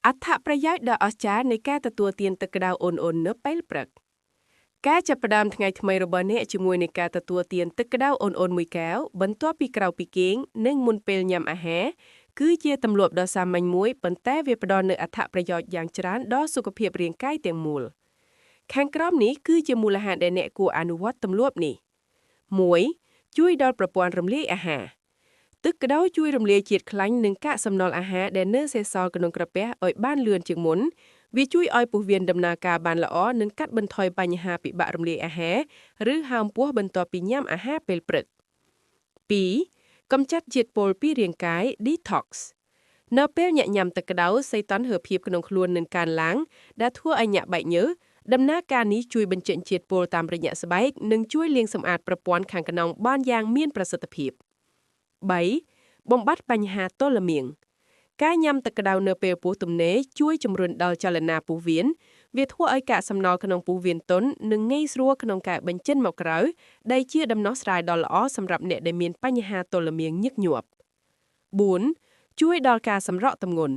អត្ថប្រយោជន៍ដ៏អស្ចារ្យនៃការទទួលទានទឹកក្តៅអូនៗនៅពេលព្រឹកការចាប់ផ្ដើមថ្ងៃថ្មីរបស់អ្នកជាមួយនឹងការទទួលទានទឹកក្តៅអូនៗមួយកែវបន្ទាប់ពីក្រោយពីគេងនិងមុនពេលញ៉ាំអាហារគឺជាទម្លាប់ដ៏សាមញ្ញមួយប៉ុន្តែវាផ្ដល់នូវអត្ថប្រយោជន៍យ៉ាងច្រើនដល់សុខភាពរាងកាយទាំងមូលខាងក្រោមនេះគឺជាមូលហេតុដែលអ្នកគួរអនុវត្តទម្លាប់នេះ 1. ជួយដល់ប្រព័ន្ធរំលាយអាហារទឹកក្តៅជួយរំលាយជាតិខ្លាញ់និងកាកសំណល់អាហារដែលនៅសេសសល់ក្នុងក្រពះឲ្យបានលឿនជាងមុនវាជួយឲ្យពោះវៀនដំណើរការបានល្អនិងកាត់បន្ថយបញ្ហាពិបាករំលាយអាហារឬហើមពោះបន្ទាប់ពីញ៉ាំអាហារពេលព្រឹក 2. កម្ចាត់ជាតិពុលពីរាងកាយ Detox នៅពេលអ្នកញ៉ាំទឹកក្តៅសីតុណ្ហភាពក្នុងខ្លួននឹងកើនឡើងដែលធ្វើឲ្យញាក់បែកញើសដំណើរការនេះជួយបញ្ចេញជាតិពុលតាមរយៈស្បែកនិងជួយលាងសម្អាតប្រព័ន្ធខាងក្នុងបានយ៉ាងមានប្រសិទ្ធភាព 3. បំបត្តិបញ្ហាទល់លាមាងការញ៉ាំទឹកក្តៅនៅពេលពោះទំនេរជួយជំរុញដល់ចលនាពោះវៀនវាធ្វើឲ្យកាកសំណល់ក្នុងពោះវៀនទន់និងងាយស្រួលក្នុងការបញ្ចេញមកក្រៅដែលជាដំណោះស្រាយដ៏ល្អសម្រាប់អ្នកដែលមានបញ្ហាទល់លាមាងញឹកញាប់ 4. ជួយដល់ការសម្រកទម្ងន់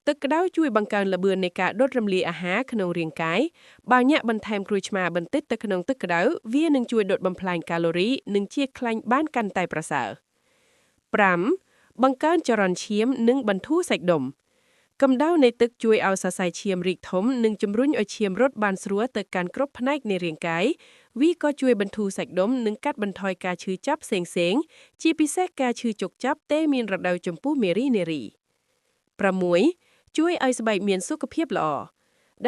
ទឹកក្តៅជួយបង្កើនល្បឿននៃការដុតរំលាយអាហារក្នុងរាងកាយបើញាក់បន្ថែមក្រូចឆ្មារបន្តិចទៅក្នុងទឹកក្តៅវានឹងជួយដុតបំផ្លាញកាឡូរីនិងជាតិខ្លាញ់បានកាន់តែប្រសើរ 5. បង្កើនចរន្តឈាមនិងបន្ធូរសាច់ដុំកម្ដៅនៃទឹកជួយឲ្យសរសៃឈាមរីកធំនិងជំរុញឲ្យឈាមរត់បានស្រួលទៅកាន់គ្រប់ផ្នែកនៃរាងកាយវាក៏ជួយបន្ធូរសាច់ដុំនិងកាត់បន្ថយការឈឺចាប់ផ្សេងៗជាពិសេសការឈឺជុកចាប់តែមានរដូវចំពោះមេរីនារី 6. ជួយឲ្យស្បែកមានសុខភាពល្អ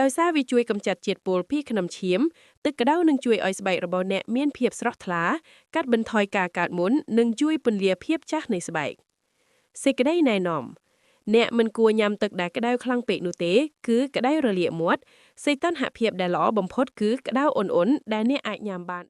ដោយសារវាជួយកម្ចាត់ជាតិពុលពីក្នុងឈាមទឹកក្តៅនឹងជួយឲ្យស្បែករបស់អ្នកមានភាពស្រស់ថ្លាកាត់បន្ថយការកើតមុននិងជួយពន្លាភាពចាស់នៃស្បែកសេចក្តីណែនាំអ្នកមិនគួរញ៉ាំទឹកដែលក្តៅខ្លាំងពេកនោះទេគឺក្តៅរលាកមាត់សីតុណ្ហភាពដែលល្អបំផុតគឺក្តៅអ៊ុនៗដែលអ្នកអាចញ៉ាំបាន